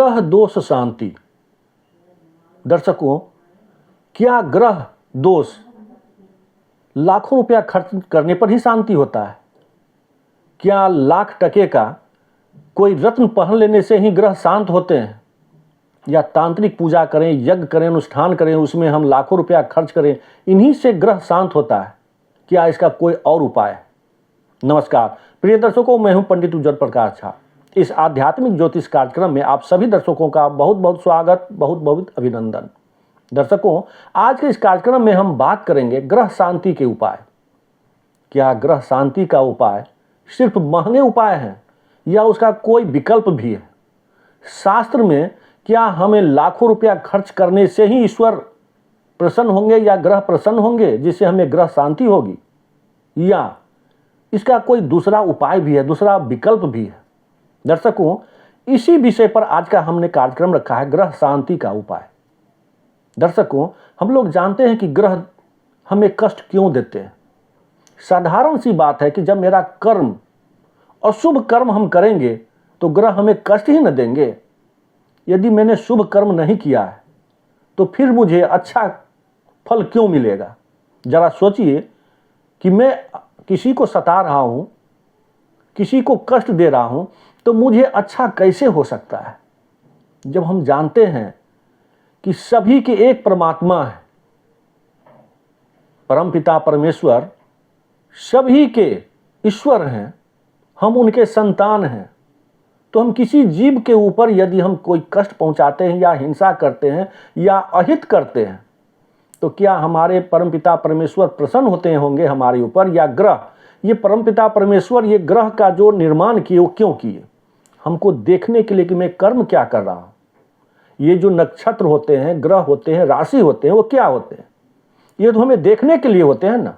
ग्रह दोष शांति। दर्शकों, क्या ग्रह दोष लाखों रुपया खर्च करने पर ही शांति होता है? क्या लाख टके का कोई रत्न पहन लेने से ही ग्रह शांत होते हैं? या तांत्रिक पूजा करें, यज्ञ करें, अनुष्ठान करें, उसमें हम लाखों रुपया खर्च करें, इन्हीं से ग्रह शांत होता है? क्या इसका कोई और उपाय है? नमस्कार प्रिय दर्शकों, मैं हूं पंडित उज्ज्वल प्रकाश झा। इस आध्यात्मिक ज्योतिष कार्यक्रम में आप सभी दर्शकों का बहुत बहुत स्वागत, बहुत बहुत अभिनंदन। दर्शकों, आज के इस कार्यक्रम में हम बात करेंगे ग्रह शांति के उपाय। क्या ग्रह शांति का उपाय सिर्फ महंगे उपाय हैं या उसका कोई विकल्प भी है? शास्त्र में क्या हमें लाखों रुपया खर्च करने से ही ईश्वर प्रसन्न होंगे या ग्रह प्रसन्न होंगे जिससे हमें ग्रह शांति होगी, या इसका कोई दूसरा उपाय भी है, दूसरा विकल्प भी है? दर्शकों, इसी विषय पर आज का हमने कार्यक्रम रखा है, ग्रह शांति का उपाय। दर्शकों, हम लोग जानते हैं कि ग्रह हमें कष्ट क्यों देते हैं। साधारण सी बात है कि जब मेरा कर्म और शुभ कर्म हम करेंगे तो ग्रह हमें कष्ट ही न देंगे। यदि मैंने शुभ कर्म नहीं किया है तो फिर मुझे अच्छा फल क्यों मिलेगा? जरा सोचिए कि मैं किसी को सता रहा हूं, किसी को कष्ट दे रहा हूं, तो मुझे अच्छा कैसे हो सकता है? जब हम जानते हैं कि सभी के एक परमात्मा है, परमपिता परमेश्वर सभी के ईश्वर हैं, हम उनके संतान हैं, तो हम किसी जीव के ऊपर यदि हम कोई कष्ट पहुंचाते हैं या हिंसा करते हैं या अहित करते हैं तो क्या हमारे परमपिता परमेश्वर प्रसन्न होते होंगे हमारे ऊपर? या ग्रह, ये परमपिता परमेश्वर ये ग्रह का जो निर्माण किए वो क्यों किए? हमको देखने के लिए कि मैं कर्म क्या कर रहा हूं। ये जो नक्षत्र होते हैं, ग्रह होते हैं, राशि होते हैं, वो क्या होते हैं? ये तो हमें देखने के लिए होते हैं ना।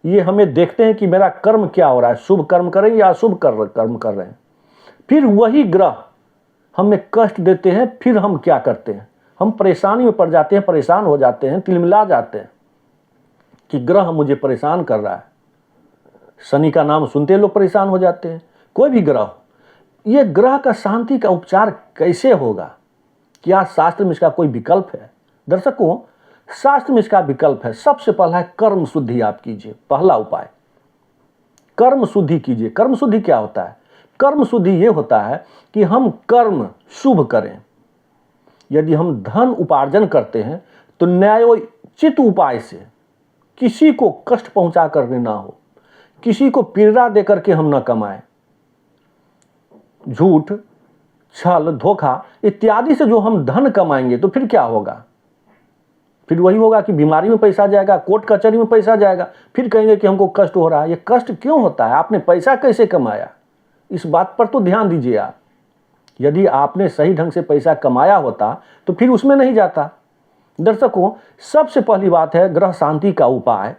ये हमें देखते हैं कि मेरा कर्म क्या हो रहा है, शुभ कर्म करें या अशुभ कर्म कर रहे हैं। फिर वही ग्रह हमें कष्ट देते हैं, फिर हम क्या करते हैं? हम परेशानी में पड़ जाते हैं, परेशान हो जाते हैं, तिलमिला जाते हैं कि ग्रह मुझे परेशान कर रहा है। शनि का नाम सुनते लोग परेशान हो जाते हैं। कोई भी ग्रह, ये ग्रह का शांति का उपचार कैसे होगा? क्या शास्त्र में इसका कोई विकल्प है? दर्शकों, शास्त्र में इसका विकल्प है। सबसे पहला है कर्म शुद्धि आप कीजिए। पहला उपाय कर्म शुद्धि कीजिए। कर्म शुद्धि क्या होता है? कर्म शुद्धि ये होता है कि हम कर्म शुभ करें। यदि हम धन उपार्जन करते हैं तो न्यायोचित उपाय से, किसी को कष्ट पहुंचा कर ना हो, किसी को पीड़ा देकर के हम ना कमाएं। झूठ, छल, धोखा इत्यादि से जो हम धन कमाएंगे तो फिर क्या होगा? फिर वही होगा कि बीमारी में पैसा जाएगा, कोर्ट कचहरी में पैसा जाएगा, फिर कहेंगे कि हमको कष्ट हो रहा है। ये कष्ट क्यों होता है? आपने पैसा कैसे कमाया, इस बात पर तो ध्यान दीजिए आप। यदि आपने सही ढंग से पैसा कमाया होता तो फिर उसमें नहीं जाता। दर्शकों, सबसे पहली बात है ग्रह शांति का उपाय,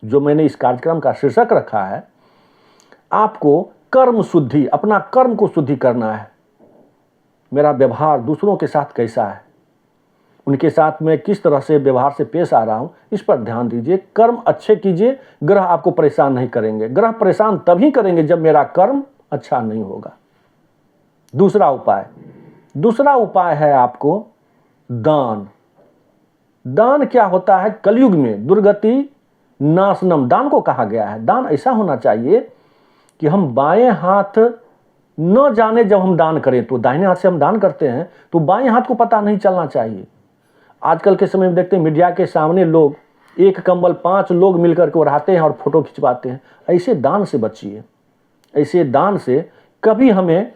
जो मैंने इस कार्यक्रम का शीर्षक रखा है, आपको कर्म शुद्धि, अपना कर्म को शुद्धि करना है। मेरा व्यवहार दूसरों के साथ कैसा है, उनके साथ मैं किस तरह से व्यवहार से पेश आ रहा हूं, इस पर ध्यान दीजिए। कर्म अच्छे कीजिए, ग्रह आपको परेशान नहीं करेंगे। ग्रह परेशान तभी करेंगे जब मेरा कर्म अच्छा नहीं होगा। दूसरा उपाय है आपको दान। दान क्या होता है? कलयुग में दुर्गति नाशनम दान को कहा गया है। दान ऐसा होना चाहिए कि हम बाएं हाथ न जाने, जब हम दान करें तो दाहिने हाथ से हम दान करते हैं तो बाएं हाथ को पता नहीं चलना चाहिए। आजकल के समय में देखते हैं मीडिया के सामने लोग एक कंबल 5 लोग मिलकर के ओढ़ाते हैं और फोटो खिंचवाते हैं। ऐसे दान से बचिए। ऐसे दान से कभी हमें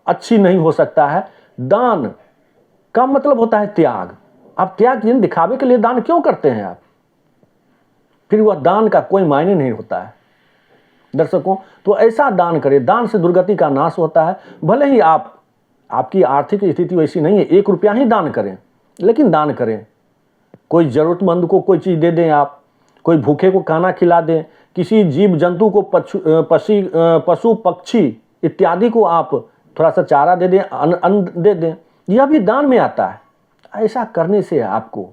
अच्छी नहीं हो सकता है। दान का मतलब होता है त्याग। आप त्याग दिखावे के लिए दान क्यों करते हैं आप? फिर वह दान का कोई मायने नहीं होता है। दर्शकों, तो ऐसा दान करें, दान से दुर्गति का नाश होता है। भले ही आपकी आर्थिक स्थिति वैसी नहीं है, 1 रुपया ही दान करें, लेकिन दान करें। कोई जरूरतमंद को कोई चीज़ दे दें आप, कोई भूखे को खाना खिला दें, किसी जीव जंतु को, पशु पक्षी इत्यादि को आप थोड़ा सा चारा दे दें, अन्न दे दें, यह भी दान में आता है। ऐसा करने से आपको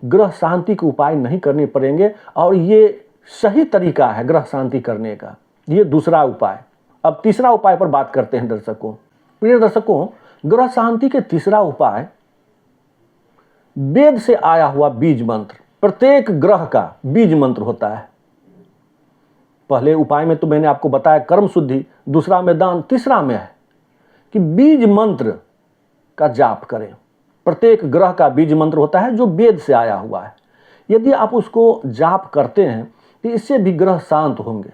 ग्रह शांति के उपाय नहीं करने पड़ेंगे और ये सही तरीका है ग्रह शांति करने का। ये दूसरा उपाय। अब तीसरा उपाय पर बात करते हैं दर्शकों। प्रिय दर्शकों, ग्रह शांति के तीसरा उपाय, वेद से आया हुआ बीज मंत्र। प्रत्येक ग्रह का बीज मंत्र होता है। पहले उपाय में तो मैंने आपको बताया कर्म शुद्धि, दूसरा में दान, तीसरा में है कि बीज मंत्र का जाप करें। प्रत्येक ग्रह का बीज मंत्र होता है जो वेद से आया हुआ है। यदि आप उसको जाप करते हैं तो इससे भी ग्रह शांत होंगे।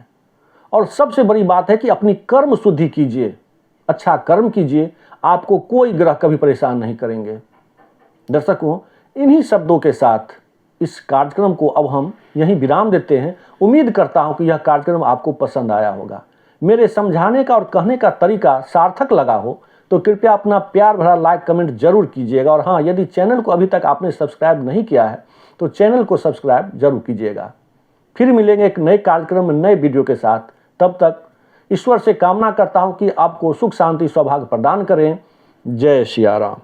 और सबसे बड़ी बात है कि अपनी कर्म शुद्धि कीजिए, अच्छा कर्म कीजिए, आपको कोई ग्रह कभी परेशान नहीं करेंगे। दर्शकों, इन्हीं शब्दों के साथ इस कार्यक्रम को अब हम यहीं विराम देते हैं। उम्मीद करता हूं कि यह कार्यक्रम आपको पसंद आया होगा। मेरे समझाने का और कहने का तरीका सार्थक लगा हो तो कृपया अपना प्यार भरा लाइक कमेंट जरूर कीजिएगा। और हाँ, यदि चैनल को अभी तक आपने सब्सक्राइब नहीं किया है तो चैनल को सब्सक्राइब जरूर कीजिएगा। फिर मिलेंगे एक नए कार्यक्रम में नए वीडियो के साथ। तब तक ईश्वर से कामना करता हूं कि आपको सुख शांति सौभाग्य प्रदान करें। जय सिया राम।